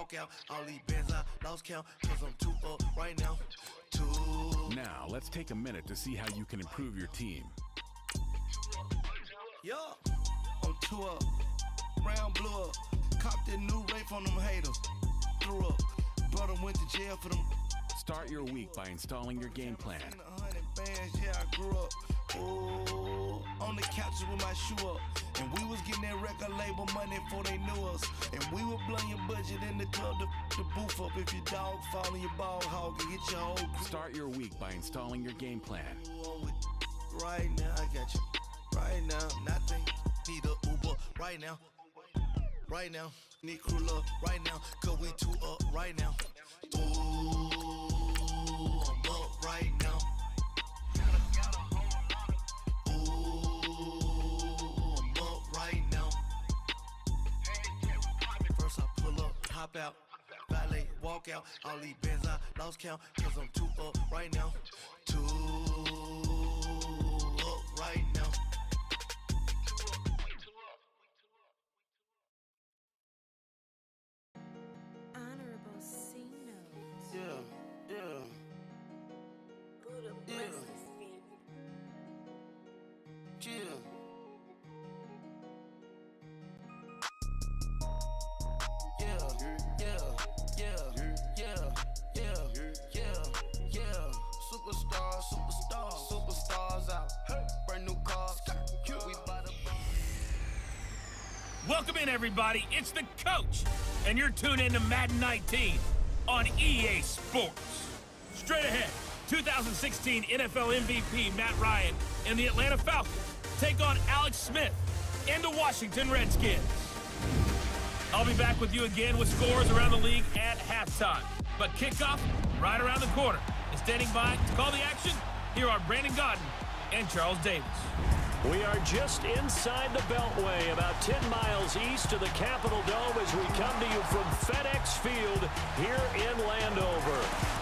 walk out. All these bands I lost count, cause I'm too up right now. Now, let's take a minute to see how you can improve your team. Yeah, I'm too up. Brown blew up. Copped that new rape on them haters. Threw up. Brother went to jail for them. Start your week by installing your game plan. 100 bands, yeah, I grew up. Ooh, on the couches with my shoe up. And we was getting that record label money before they knew us. And we were blowing your budget in the club to boof up. If your dog fall in your ball hog and get your whole crew. Start your week by installing your game plan. Right now, I got you. Right now, nothing. Need a Uber right now. Right now, need crew love right now. Cause we too up right now. Ooh, I'm up right now. Hop out, valet, walk out. All these bands I lost count, cause I'm too up right now. Too up right now. Honorable C notes. Yeah. Buddha bless this family. Yeah. Superstars out. Brand new cars. We buy the Welcome in, everybody. It's the coach, and you're tuned in to Madden 19 on EA Sports. Straight ahead, 2016 NFL MVP Matt Ryan and the Atlanta Falcons take on Alex Smith and the Washington Redskins. I'll be back with you again with scores around the league at halftime. But kickoff right around the corner. And standing by to call the action, here are Brandon Gaudin and Charles Davis. We are just inside the Beltway, about 10 miles east of the Capitol Dome as we come to you from FedEx Field here in Landover.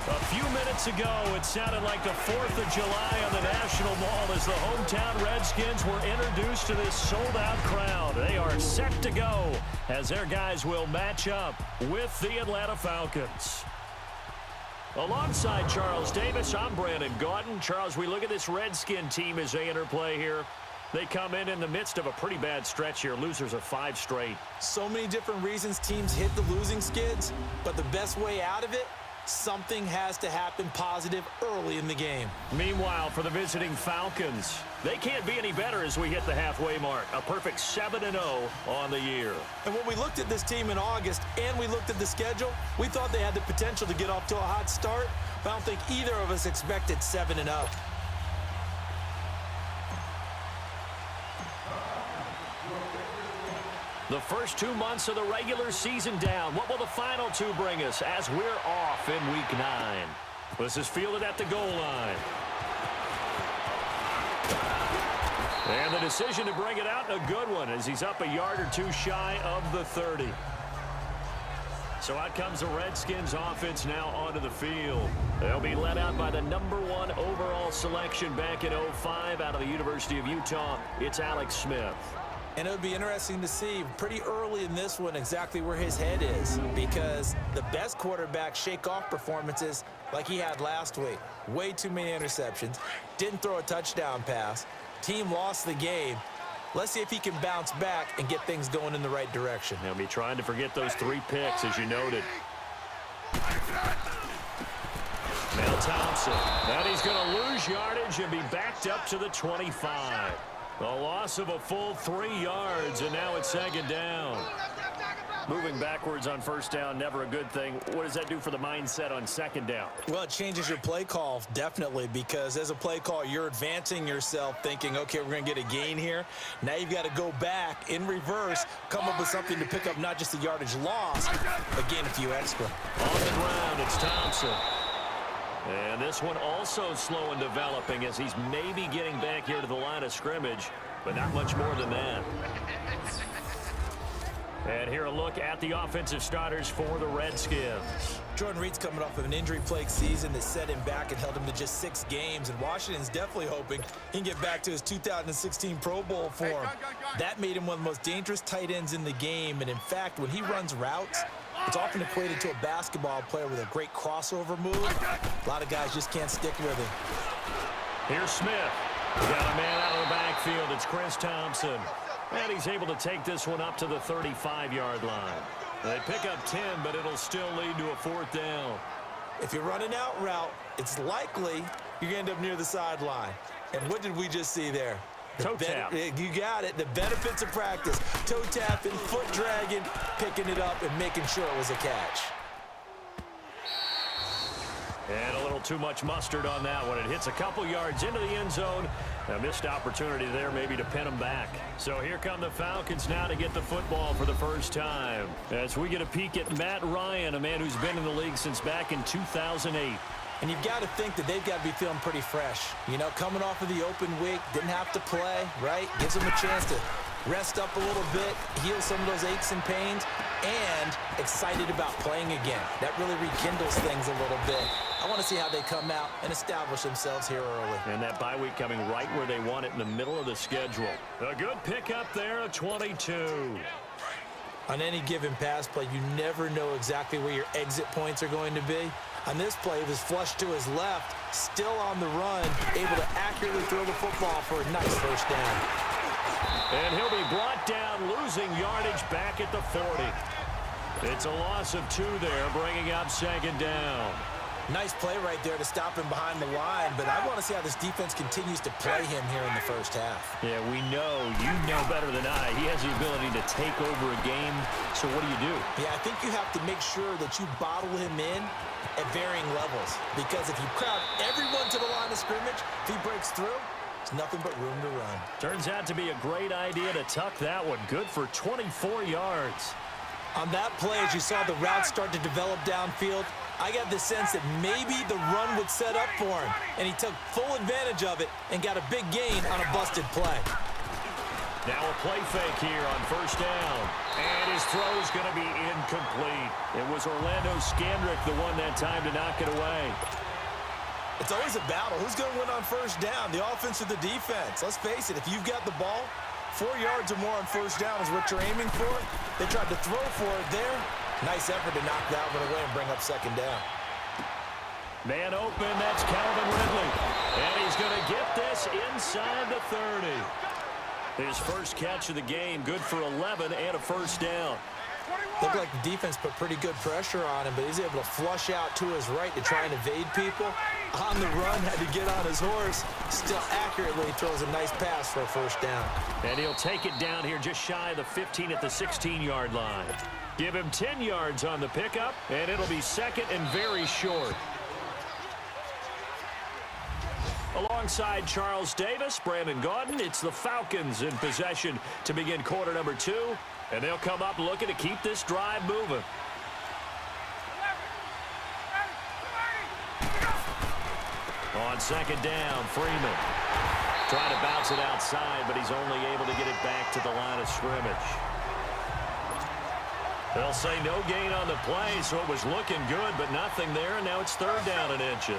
A few minutes ago, it sounded like the 4th of July on the National Mall as the hometown Redskins were introduced to this sold-out crowd. They are set to go as their guys will match up with the Atlanta Falcons. Alongside Charles Davis, I'm Brandon Gaudin. Charles, we look at this Redskin team as they enter play here. They come in the midst of a pretty bad stretch here. Losers of 5 straight. So many different reasons teams hit the losing skids, but the best way out of it, something has to happen positive early in the game. Meanwhile, for the visiting Falcons, they can't be any better as we hit the halfway mark. A perfect 7-0 on the year. And when we looked at this team in August and we looked at the schedule, we thought they had the potential to get off to a hot start, but I don't think either of us expected 7-0. The first 2 months of the regular season down. What will the final 2 bring us as we're off in Week 9? This is fielded at the goal line. And the decision to bring it out, a good one, as he's up a yard or 2 shy of the 30. So out comes the Redskins offense now onto the field. They'll be led out by the #1 overall selection back in 2005 out of the University of Utah. It's Alex Smith. And it would be interesting to see pretty early in this one exactly where his head is, because the best quarterback shake-off performances like he had last week. Way too many interceptions. Didn't throw a touchdown pass. Team lost the game. Let's see if he can bounce back and get things going in the right direction. They'll be trying to forget those 3 picks, as you noted. Mel Thompson. And he's going to lose yardage and be backed up to the 25. A loss of a full 3 yards, and now it's 2nd down. Moving backwards on 1st down, never a good thing. What does that do for the mindset on 2nd down? Well, it changes your play call, definitely, because as a play call, you're advancing yourself thinking, okay, we're going to get a gain here. Now you've got to go back in reverse, come up with something to pick up not just the yardage loss, but gain a few extra. On the ground, it's Thompson. And this one also slow in developing as he's maybe getting back here to the line of scrimmage, but not much more than that. And here a look at the offensive starters for the Redskins. Jordan Reed's coming off of an injury-plagued season that set him back and held him to just 6 games, and Washington's definitely hoping he can get back to his 2016 Pro Bowl form. That made him one of the most dangerous tight ends in the game, and in fact, when he runs routes, It's often equated to a basketball player with a great crossover move. A lot of guys just can't stick with it. Here's Smith. Got a man out of the backfield. It's Chris Thompson. And he's able to take this one up to the 35-yard line. They pick up 10, but it'll still lead to a 4th down. If you're running out route, it's likely you're going to end up near the sideline. And what did we just see there? Toe tap. You got it. The benefits of practice. Toe tapping, foot dragging, picking it up, and making sure it was a catch. And a little too much mustard on that one. It hits a couple yards into the end zone. A missed opportunity there maybe to pin them back. So here come the Falcons now to get the football for the first time. As we get a peek at Matt Ryan, a man who's been in the league since back in 2008. And you've got to think that they've got to be feeling pretty fresh. You know, coming off of the open week, didn't have to play, right? Gives them a chance to rest up a little bit, heal some of those aches and pains, and excited about playing again. That really rekindles things a little bit. I want to see how they come out and establish themselves here early. And that bye week coming right where they want it in the middle of the schedule. A good pickup there, a 22. On any given pass play, you never know exactly where your exit points are going to be. On this play, it was flushed to his left, still on the run, able to accurately throw the football for a nice first down. And he'll be brought down, losing yardage back at the 40. It's a loss of 2 there, bringing up 2nd down. Nice play right there to stop him behind the line, but I want to see how this defense continues to play him here in the first half. Yeah, we know, you know better than I. He has the ability to take over a game, so what do? Yeah, I think you have to make sure that you bottle him in at varying levels, because if you crowd everyone to the line of scrimmage, if he breaks through, it's nothing but room to run. Turns out to be a great idea to tuck that one. Good for 24 yards. On that play, as you saw the route start to develop downfield, I got the sense that maybe the run would set up for him, and he took full advantage of it and got a big gain on a busted play. Now a play fake here on first down. And his throw's going to be incomplete. It was Orlando Scandrick the one that time to knock it away. It's always a battle. Who's going to win on first down, the offense or the defense? Let's face it, if you've got the ball, 4 yards or more on first down is what you're aiming for. They tried to throw for it there. Nice effort to knock that one away and bring up 2nd down. Man open, that's Calvin Ridley. And he's going to get this inside the 30. His first catch of the game, good for 11 and a first down. Looked like the defense put pretty good pressure on him, but he's able to flush out to his right to try and evade people. On the run, had to get on his horse. Still accurately throws a nice pass for a first down. And he'll take it down here just shy of the 15 at the 16-yard line. Give him 10 yards on the pickup, and it'll be 2nd and very short. Alongside Charles Davis, Brandon Gaudin, it's the Falcons in possession to begin quarter number 2. And they'll come up looking to keep this drive moving. On 2nd down, Freeman. Trying to bounce it outside, but he's only able to get it back to the line of scrimmage. They'll say no gain on the play, so it was looking good, but nothing there, and now it's 3rd down and inches.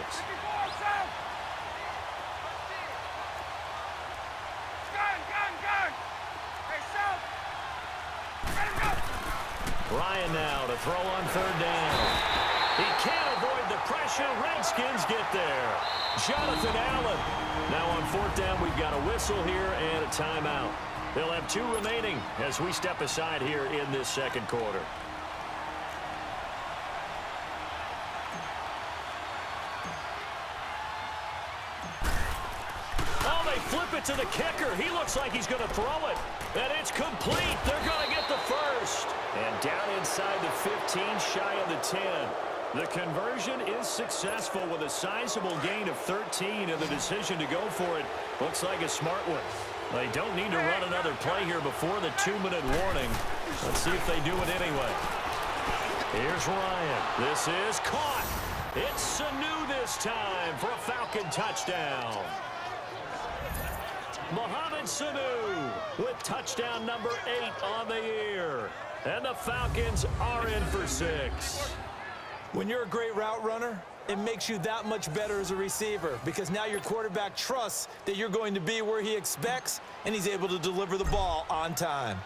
Ryan now to throw on 3rd down. He can't avoid the pressure. Redskins get there. Jonathan Allen. Now on 4th down, we've got a whistle here and a timeout. They'll have 2 remaining as we step aside here in this 2nd quarter. Oh, they flip it to the kicker. He looks like he's going to throw it. And it's complete. They're going to get the first. And down inside the 15, shy of the 10. The conversion is successful with a sizable gain of 13, and the decision to go for it looks like a smart one. They don't need to run another play here before the 2-minute warning. Let's see if they do it anyway. Here's Ryan. This is caught. It's Sanu this time for a Falcon touchdown. Mohamed Sanu with touchdown number 8 on the year. And the Falcons are in for 6. When you're a great route runner, it makes you that much better as a receiver, because now your quarterback trusts that you're going to be where he expects, and he's able to deliver the ball on time.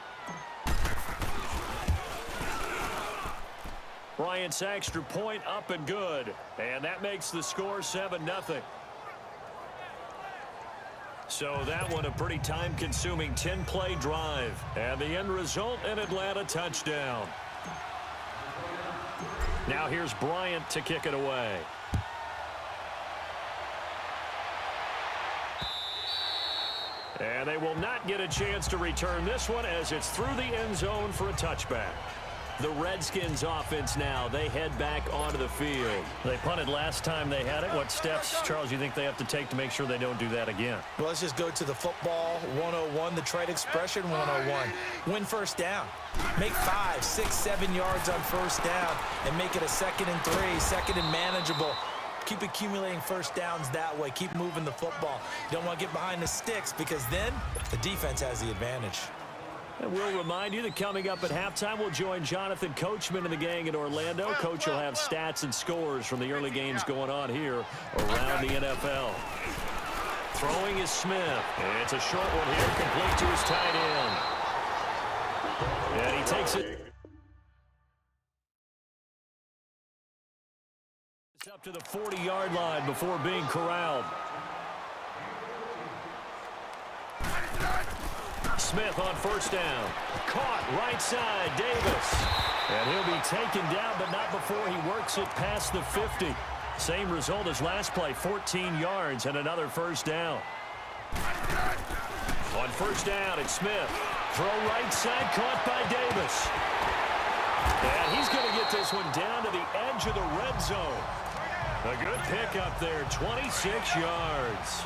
Bryant's extra point up and good. And that makes the score 7-0. So that one a pretty time-consuming 10-play drive. And the end result, an Atlanta touchdown. Now here's Bryant to kick it away. And they will not get a chance to return this one as it's through the end zone for a touchback. The Redskins offense now, they head back onto the field. They punted last time they had it. What steps, Charles, you think they have to take to make sure they don't do that again? Well, let's just go to the football 101, the trade expression 101. Win first down. Make 5, 6, 7 yards on first down and make it a 2nd and 3, 2nd and manageable. Keep accumulating first downs that way. Keep moving the football. You don't want to get behind the sticks because then the defense has the advantage. And we'll remind you that coming up at halftime, we'll join Jonathan Coachman and the gang in Orlando. Coach will have stats and scores from the early games going on here around the NFL. Throwing is Smith. It's a short one here, complete to his tight end. And he takes it. It's up to the 40-yard line before being corralled. Smith on first down. Caught right side, Davis. And he'll be taken down, but not before he works it past the 50. Same result as last play, 14 yards and another first down. On first down, it's Smith. Throw right side, caught by Davis. And he's going to get this one down to the edge of the red zone. A good pickup there, 26 yards.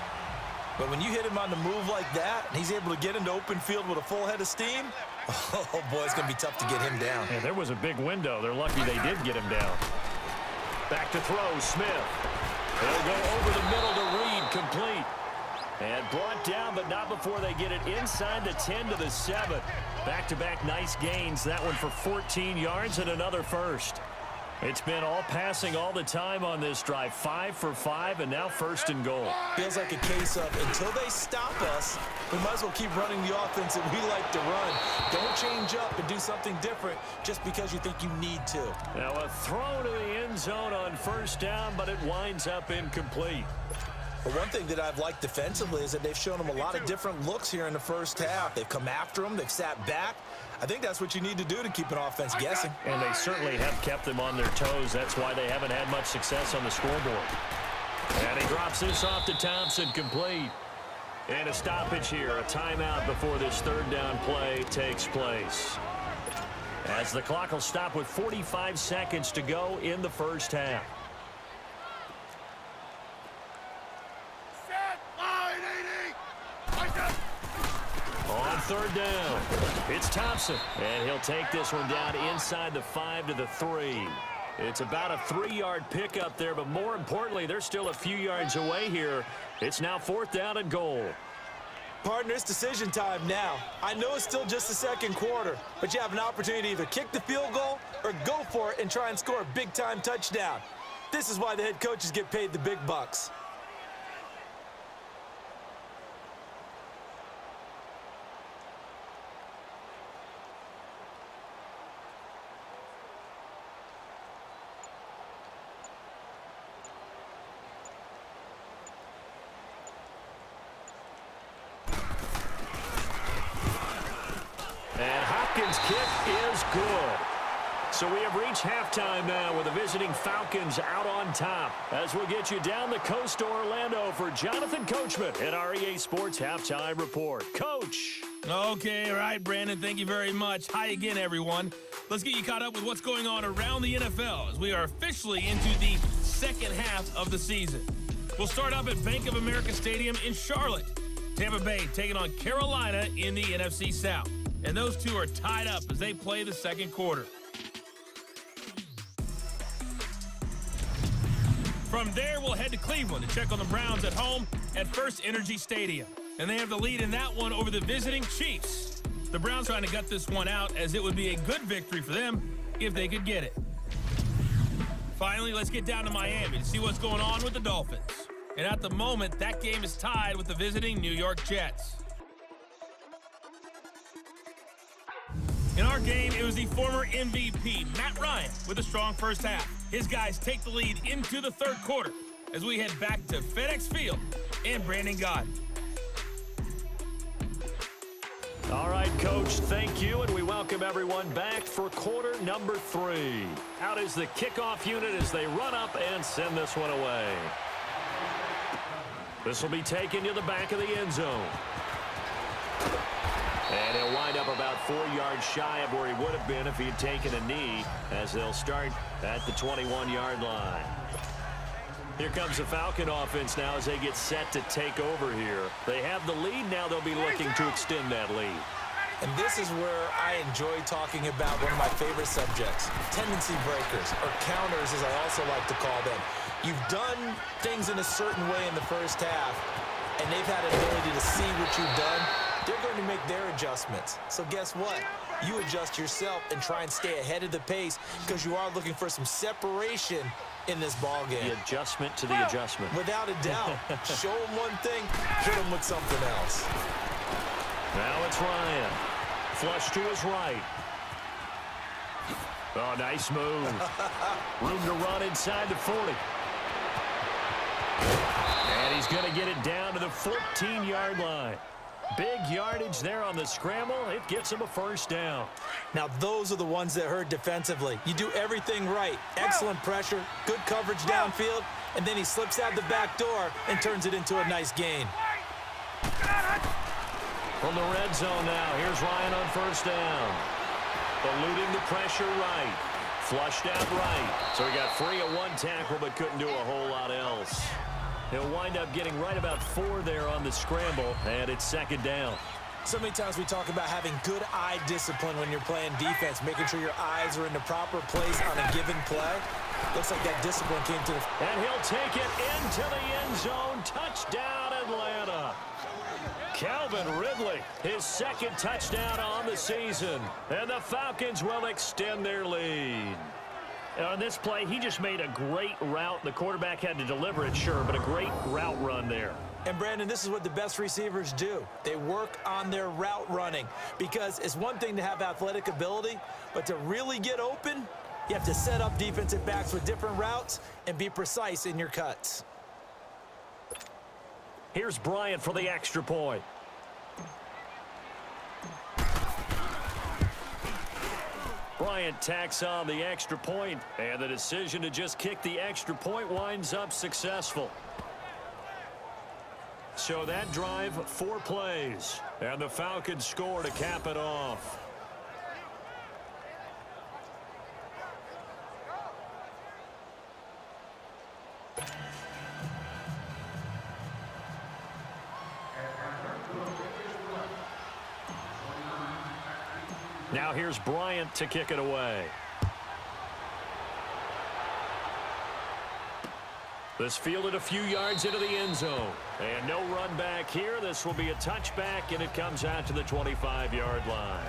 But when you hit him on the move like that, and he's able to get into open field with a full head of steam, oh, boy, it's going to be tough to get him down. Yeah, there was a big window. They're lucky they did get him down. Back to throw, Smith. He'll go over the middle to Reed, complete. And brought down, but not before they get it inside the 10 to the 7. Back-to-back nice gains. That one for 14 yards and another first. It's been all passing all the time on this drive. 5 for 5, and now first and goal. Feels like a case of until they stop us, we might as well keep running the offense that we like to run. Don't change up and do something different just because you think you need to. Now a throw to the end zone on first down, but it winds up incomplete. But one thing that I've liked defensively is that they've shown them a lot of different looks here in the first half. They've come after them. They've sat back. I think that's what you need to do to keep an offense guessing. And they certainly have kept them on their toes. That's why they haven't had much success on the scoreboard. And he drops this off to Thompson, complete. And a stoppage here, a timeout before this third down play takes place. As the clock will stop with 45 seconds to go in the first half. On third down, it's Thompson, and he'll take this one down inside the 5 to the 3. It's about a 3-yard pickup there, but more importantly, they're still a few yards away here. It's now 4th down and goal. Partner, it's decision time now. I know it's still just the second quarter, but you have an opportunity to either kick the field goal or go for it and try and score a big-time touchdown. This is why the head coaches get paid the big bucks. And Hopkins' kick is good. So we have reached halftime now with the visiting Falcons out on top. As we'll get you down the coast to Orlando for Jonathan Coachman at our EA Sports Halftime Report. Coach. Okay, all right, Brandon, thank you very much. Hi again, everyone. Let's get you caught up with what's going on around the NFL as we are officially into the second half of the season. We'll start up at Bank of America Stadium in Charlotte. Tampa Bay taking on Carolina in the NFC South. And those two are tied up as they play the second quarter. From there, we'll head to Cleveland to check on the Browns at home at First Energy Stadium. And they have the lead in that one over the visiting Chiefs. The Browns trying to gut this one out as it would be a good victory for them if they could get it. Finally, let's get down to Miami to see what's going on with the Dolphins. And at the moment, that game is tied with the visiting New York Jets. In our game, it was was the former MVP, Matt Ryan, with a strong first half. His guys take the lead into the third quarter as we head back to FedEx Field and Brandon Gaudin. All right, Coach, thank you, and we welcome everyone back for quarter number 3. Out is the kickoff unit as they run up and send this one away. This will be taken to the back of the end zone. And he'll wind up about 4 yards shy of where he would have been if he had taken a knee, as they'll start at the 21-yard line. Here comes the Falcon offense now as they get set to take over here. They have the lead. Now they'll be looking to extend that lead. And this is where I enjoy talking about one of my favorite subjects, tendency breakers, or counters as I also like to call them. You've done things in a certain way in the first half, and they've had an ability to see what you've done. They're going to make their adjustments. So guess what? You adjust yourself and try and stay ahead of the pace because you are looking for some separation in this ball game. The adjustment to the adjustment. Without a doubt. Show them one thing, hit them with something else. Now it's Ryan. Flush to his right. Oh, nice move. Room to run inside the 40. And he's going to get it down to the 14-yard line. Big yardage there on the scramble. It gets him a first down. Now, those are the ones that hurt defensively. You do everything right. Excellent pressure, good coverage downfield, and then he slips out the back door and turns it into a nice gain. From the red zone now, here's Ryan on first down. Eluding the pressure right. Flushed out right. So he got free of one tackle but couldn't do a whole lot else. He'll wind up getting right about 4 there on the scramble, and it's second down. So many times we talk about having good eye discipline when you're playing defense, making sure your eyes are in the proper place on a given play. Looks like that discipline came to the... And he'll take it into the end zone. Touchdown, Atlanta. Calvin Ridley, his second touchdown on the season. And the Falcons will extend their lead. On this play, he just made a great route. The quarterback had to deliver it, sure, but a great route run there. And, Brandon, this is what the best receivers do. They work on their route running because it's one thing to have athletic ability, but to really get open, you have to set up defensive backs with different routes and be precise in your cuts. Here's Bryant for the extra point. Bryant tacks on the extra point, and the decision to just kick the extra point winds up successful. So that drive, 4 plays, and the Falcons score to cap it off. Now here's Bryant to kick it away. This fielded a few yards into the end zone. And no run back here. This will be a touchback, and it comes out to the 25-yard line.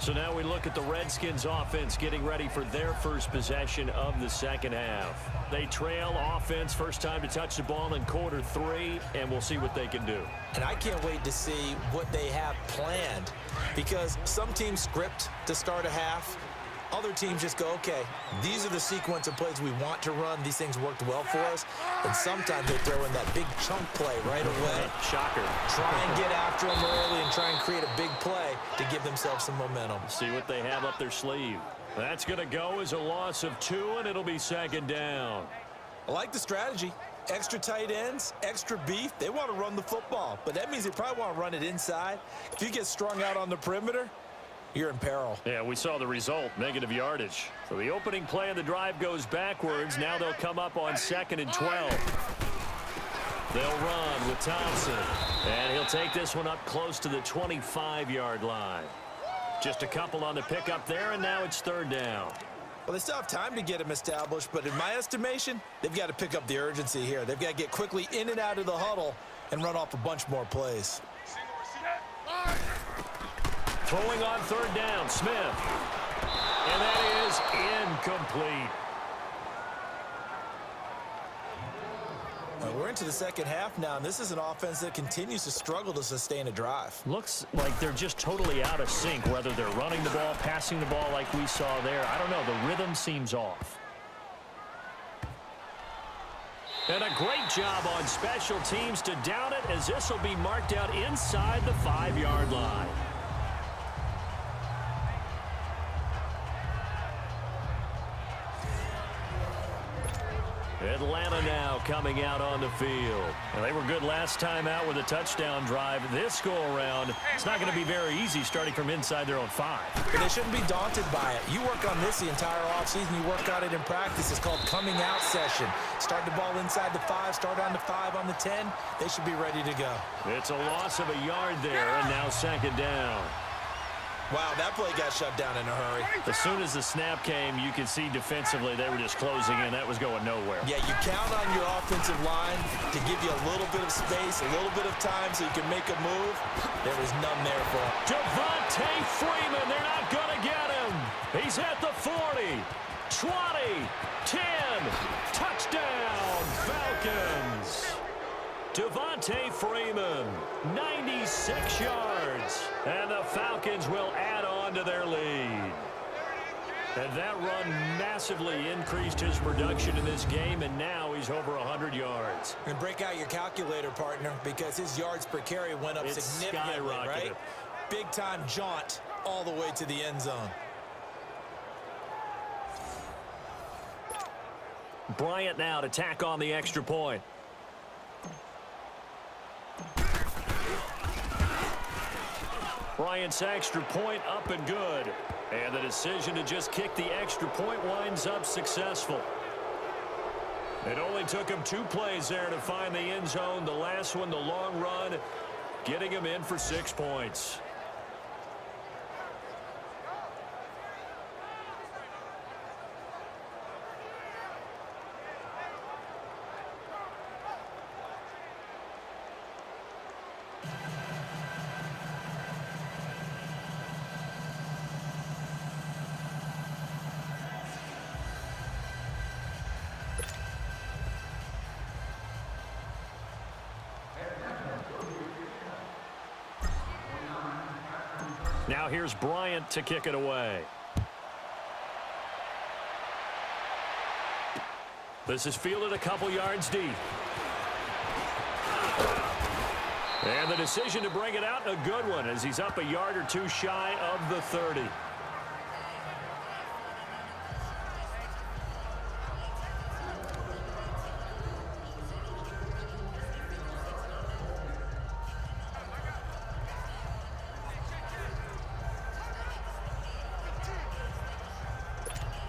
So now we look at the Redskins offense getting ready for their first possession of the second half. They trail offense, first time to touch the ball in quarter 3, and we'll see what they can do. And I can't wait to see what they have planned because some teams script to start a half. Other teams just go, okay, these are the sequence of plays we want to run. These things worked well for us. And sometimes they throw in that big chunk play right away. Shocker. Try and get after them early and try and create a big play to give themselves some momentum. See what they have up their sleeve. That's going to go as a loss of 2, and it'll be second down. I like the strategy. Extra tight ends, extra beef. They want to run the football, but that means they probably want to run it inside. If you get strung out on the perimeter, you're in peril. Yeah, we saw the result, negative yardage. So the opening play of the drive goes backwards. Now they'll come up on 2nd and 12. They'll run with Thompson. And he'll take this one up close to the 25-yard line. Just a couple on the pickup there, and now it's 3rd down. Well, they still have time to get him established, but in my estimation, they've got to pick up the urgency here. They've got to get quickly in and out of the huddle and run off a bunch more plays. Throwing on 3rd down, Smith. And that is incomplete. We're into the second half now, and this is an offense that continues to struggle to sustain a drive. Looks like they're just totally out of sync, whether they're running the ball, passing the ball like we saw there. I don't know. The rhythm seems off. And a great job on special teams to down it, as this will be marked out inside the 5-yard line. Atlanta now coming out on the field. And they were good last time out with a touchdown drive. This go-around, it's not going to be very easy starting from inside their own 5. But they shouldn't be daunted by it. You work on this the entire offseason. You work on it in practice. It's called coming out session. Start the ball inside the 5, start on the 5, on the 10. They should be ready to go. It's a loss of a yard there, and now second down. Wow, that play got shut down in a hurry. As soon as the snap came, you could see defensively they were just closing in. That was going nowhere. Yeah, you count on your offensive line to give you a little bit of space, a little bit of time so you can make a move. There was none there for him. Devontae Freeman, they're not going to get him. He's at the 40, 20, 10, touchdown, Falcons. Devontae Freeman, 96 yards, and the Falcons will add on to their lead. And that run massively increased his production in this game, and now he's over 100 yards. And break out your calculator, partner, because his yards per carry went up significantly, right? Big-time jaunt all the way to the end zone. Bryant now to tack on the extra point. Bryant's extra point up and good. And the decision to just kick the extra point winds up successful. It only took him 2 plays there to find the end zone. The last one, the long run, getting him in for 6 points. Now here's Bryant to kick it away. This is fielded a couple yards deep. And the decision to bring it out, a good one, as he's up a yard or 2 shy of the 30.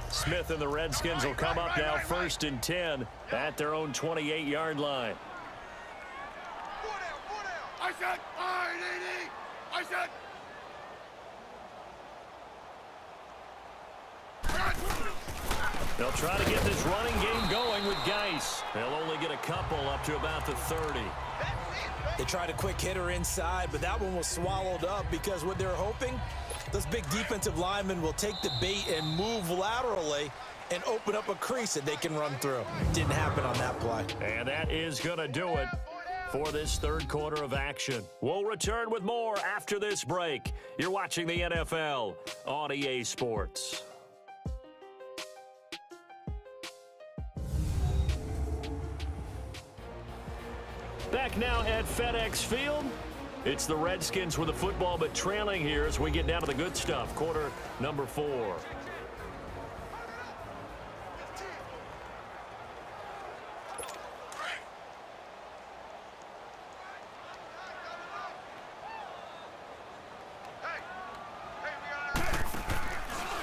Smith and the Redskins will come up now 1st and 10 at their own 28-yard line. I said, I said. They'll try to get this running game going with Geis. They'll only get a couple up to about the 30. They tried a quick hitter inside, but that one was swallowed up because what they're hoping, those big defensive linemen will take the bait and move laterally and open up a crease that they can run through. Didn't happen on that play. And that is going to do it for this 3rd quarter of action. We'll return with more after this break. You're watching the NFL on EA Sports. Back now at FedEx Field. It's the Redskins with the football, but trailing here as we get down to the good stuff. Quarter number 4.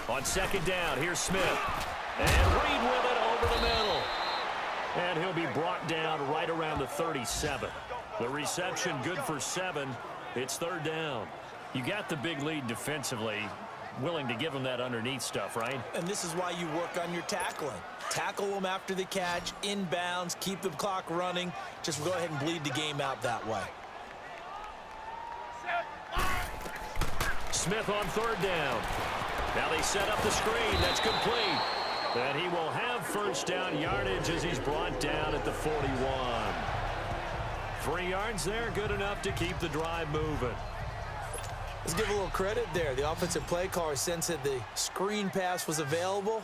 On 2nd down, here's Smith. And Reed with it over the middle. And he'll be brought down right around the 37. The reception good for 7. It's 3rd down. You got the big lead defensively. Willing to give them that underneath stuff, right? And this is why you work on your tackling. Tackle them after the catch, inbounds, keep the clock running. Just go ahead and bleed the game out that way. Smith on 3rd down. Now they set up the screen. That's complete. And he will have 1st down yardage as he's brought down at the 41. 3 yards there, good enough to keep the drive moving. Let's give a little credit there. The offensive play caller sensed that the screen pass was available.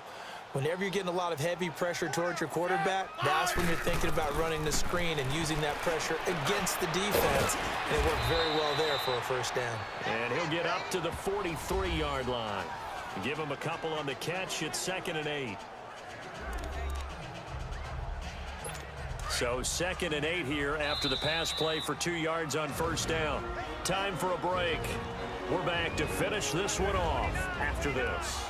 Whenever you're getting a lot of heavy pressure towards your quarterback, that's when you're thinking about running the screen and using that pressure against the defense. And it worked very well there for a first down. And he'll get up to the 43-yard line. Give him a couple on the catch. It's 2nd and 8. So 2nd and 8 here after the pass play for 2 yards on first down. Time for a break. We're back to finish this one off after this.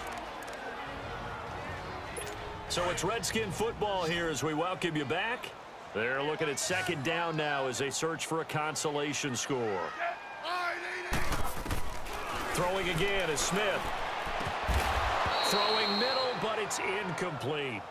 So it's Redskin football here as we welcome you back. They're looking at 2nd down now as they search for a consolation score. Throwing again is Smith. Throwing middle, but it's incomplete.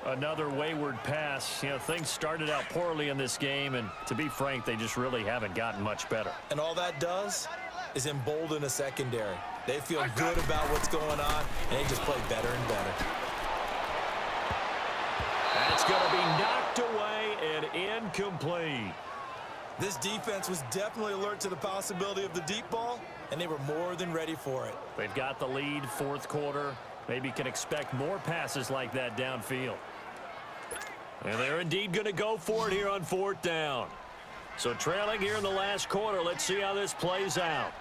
Another wayward pass. You know, things started out poorly in this game, and to be frank, they just really haven't gotten much better. And all that does is embolden a secondary. They feel good about what's going on, and they just play better and better. That's going to be knocked away and incomplete. This defense was definitely alert to the possibility of the deep ball, and they were more than ready for it. They've got the lead, 4th quarter. Maybe can expect more passes like that downfield. And they're indeed going to go for it here on 4th down. So trailing here in the last quarter, let's see how this plays out.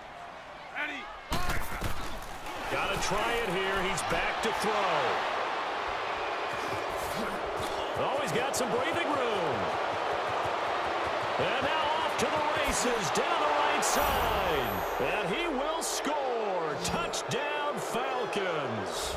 Got to try it here. He's back to throw. Oh, he's got some breathing room. And now off to the races down the right side. And he will score. Touchdown, Falcons.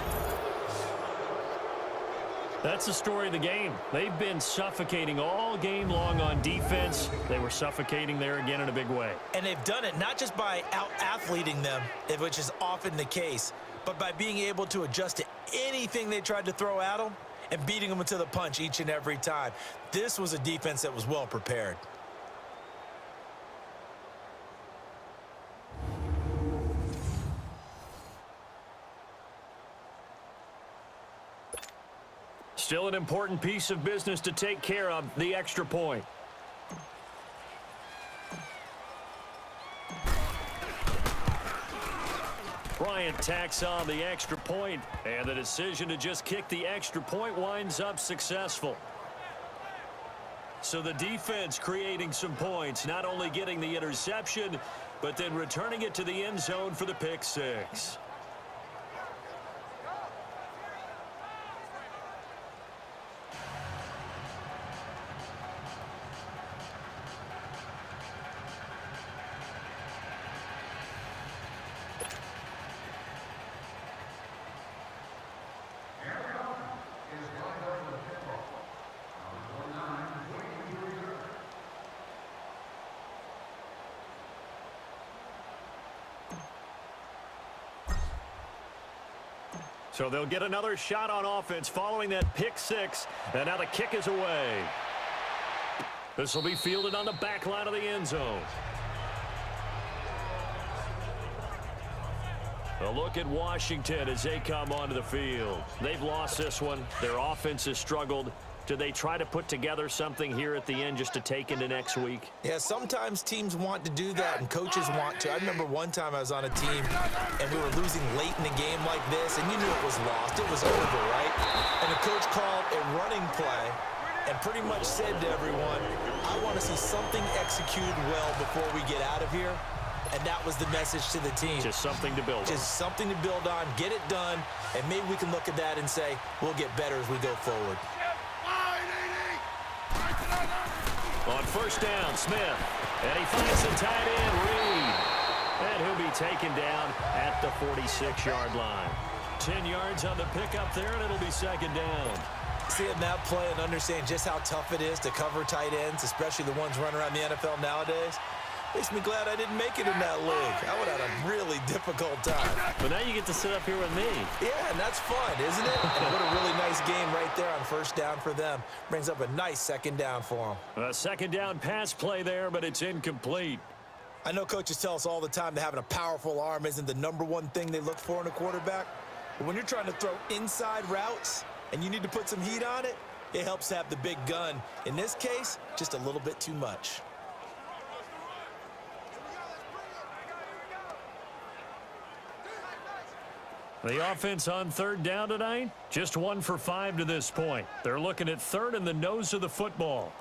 That's the story of the game. They've been suffocating all game long on defense. They were suffocating there again in a big way. And they've done it not just by out-athleting them, which is often the case, but by being able to adjust to anything they tried to throw at them and beating them to the punch each and every time. This was a defense that was well prepared. Still an important piece of business to take care of, the extra point. Bryant tacks on the extra point, and the decision to just kick the extra point winds up successful. So the defense creating some points, not only getting the interception, but then returning it to the end zone for the pick six. So they'll get another shot on offense following that pick six. And now the kick is away. This will be fielded on the back line of the end zone. A look at Washington as they come onto the field. They've lost this one. Their offense has struggled. Do they try to put together something here at the end just to take into next week? Yeah, sometimes teams want to do that and coaches want to. I remember one time I was on a team and we were losing late in the game like this, and you knew it was lost. It was over, right? And the coach called a running play and pretty much said to everyone, I want to see something executed well before we get out of here. And that was the message to the team. Just something to build on. Just something to build on, get it done, and maybe we can look at that and say, we'll get better as we go forward. On first down, Smith. And he finds the tight end, Reed. And he'll be taken down at the 46-yard line. 10 yards on the pickup there, and it'll be second down. Seeing that play and understand just how tough it is to cover tight ends, especially the ones running around the NFL nowadays, makes me glad I didn't make it in that league. I would have had a really difficult time. But now you get to sit up here with me. Yeah, and that's fun, isn't it? And what a really nice game right there on first down for them. Brings up a nice second down for them. A second down pass play there, but it's incomplete. I know coaches tell us all the time that having a powerful arm isn't the #1 thing they look for in a quarterback. But when you're trying to throw inside routes and you need to put some heat on it, it helps to have the big gun. In this case, just a little bit too much. The offense on third down tonight, just 1 for 5 to this point. They're looking at third in the nose of the football.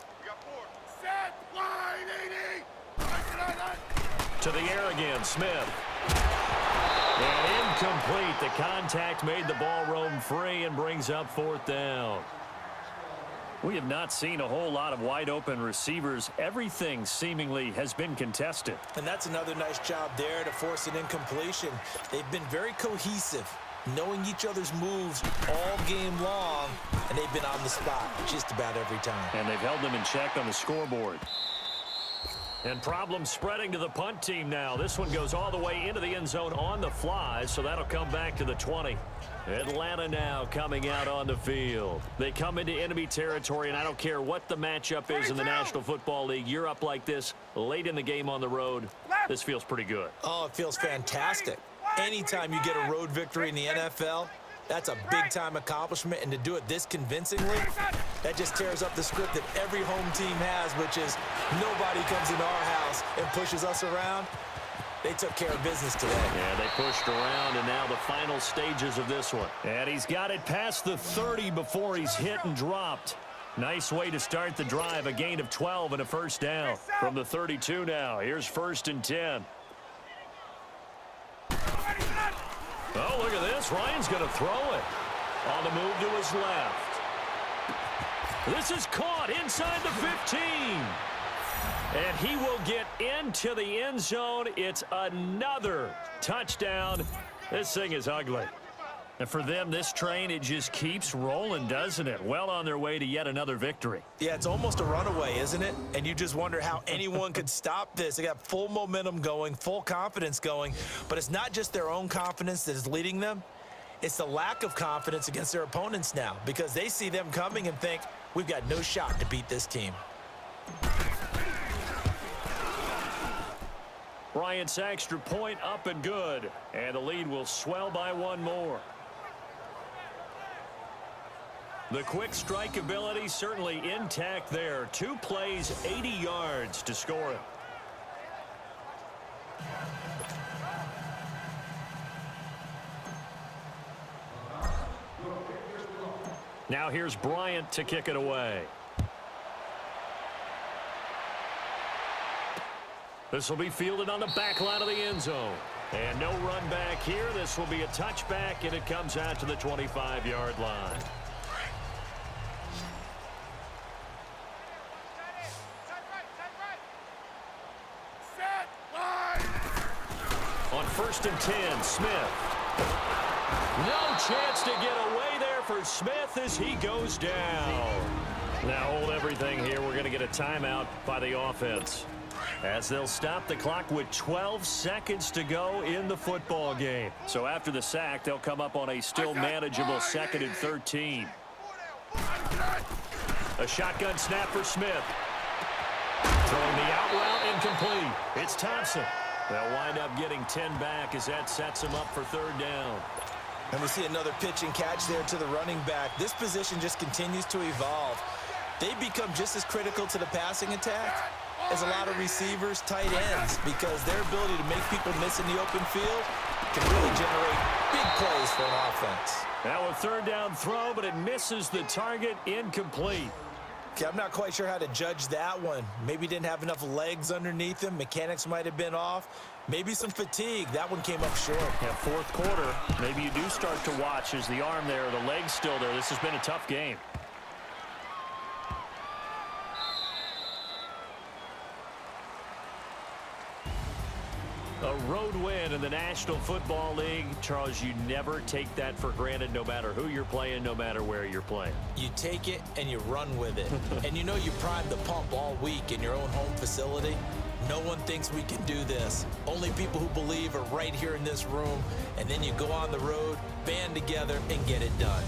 Set, line, 80. To the air again, Smith. And incomplete. The contact made the ball roam free and brings up fourth down. We have not seen a whole lot of wide-open receivers. Everything seemingly has been contested. And that's another nice job there to force an incompletion. They've been very cohesive, knowing each other's moves all game long, and they've been on the spot just about every time. And they've held them in check on the scoreboard. And problems spreading to the punt team now. This one goes all the way into the end zone on the fly, so that'll come back to the 20. Atlanta now coming out on the field. They come into enemy territory, and I don't care what the matchup is in the National Football League. You're up like this late in the game on the road. This feels pretty good. Oh, it feels fantastic. Anytime you get a road victory in the NFL, that's a big-time accomplishment, and to do it this convincingly, that just tears up the script that every home team has, which is nobody comes into our house and pushes us around. They took care of business today. Yeah, they pushed around, and now the final stages of this one. And he's got it past the 30 before he's hit and dropped. Nice way to start the drive, a gain of 12 and a first down. From the 32 now, here's 1st and 10. Oh, look at this. Ryan's going to throw it. On the move to his left. This is caught inside the 15. And he will get into the end zone. It's another touchdown. This thing is ugly. And for them, this train, it just keeps rolling, doesn't it? Well on their way to yet another victory. Yeah, it's almost a runaway, isn't it? And you just wonder how anyone could stop this. They got full momentum going, full confidence going. But it's not just their own confidence that is leading them. It's the lack of confidence against their opponents now, because they see them coming and think, we've got no shot to beat this team. Bryant's extra point up and good. And the lead will swell by one more. The quick strike ability certainly intact there. 2 plays, 80 yards to score it. Now here's Bryant to kick it away. This will be fielded on the back line of the end zone. And no run back here. This will be a touchback, and it comes out to the 25-yard line. On 1st and 10, Smith. No chance to get away there for Smith as he goes down. Now hold everything here. We're going to get a timeout by the offense, as they'll stop the clock with 12 seconds to go in the football game. So after the sack, they'll come up on a still manageable 2nd and 13. A shotgun snap for Smith. Throwing the out route incomplete. It's Thompson. They'll wind up getting 10 back as that sets them up for 3rd down. And we see another pitch and catch there to the running back. This position just continues to evolve. They become just as critical to the passing attack as a lot of receivers, tight ends, because their ability to make people miss in the open field can really generate big plays for an offense. Now a 3rd down throw, but it misses the target, incomplete. Okay, I'm not quite sure how to judge that one. Maybe didn't have enough legs underneath him. Mechanics might have been off. Maybe some fatigue. That one came up short. Yeah, 4th quarter, maybe you do start to watch as the arm there, the leg's still there. This has been a tough game. A road win in the National Football League. Charles, you never take that for granted, no matter who you're playing, no matter where you're playing. You take it and you run with it. And you know you primed the pump all week in your own home facility. No one thinks we can do this. Only people who believe are right here in this room. And then you go on the road, band together, and get it done.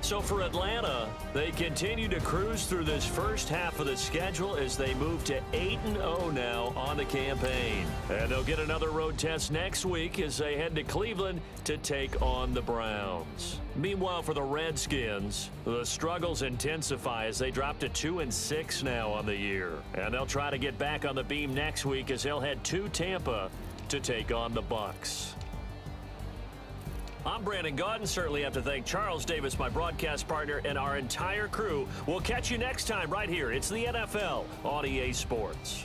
So for Atlanta, they continue to cruise through this first half of the schedule as they move to 8-0 now on the campaign. And they'll get another road test next week as they head to Cleveland to take on the Browns. Meanwhile, for the Redskins, the struggles intensify as they drop to 2-6 now on the year. And they'll try to get back on the beam next week as they'll head to Tampa to take on the Bucs. I'm Brandon Gaudin. Certainly have to thank Charles Davis, my broadcast partner, and our entire crew. We'll catch you next time right here. It's the NFL on EA Sports.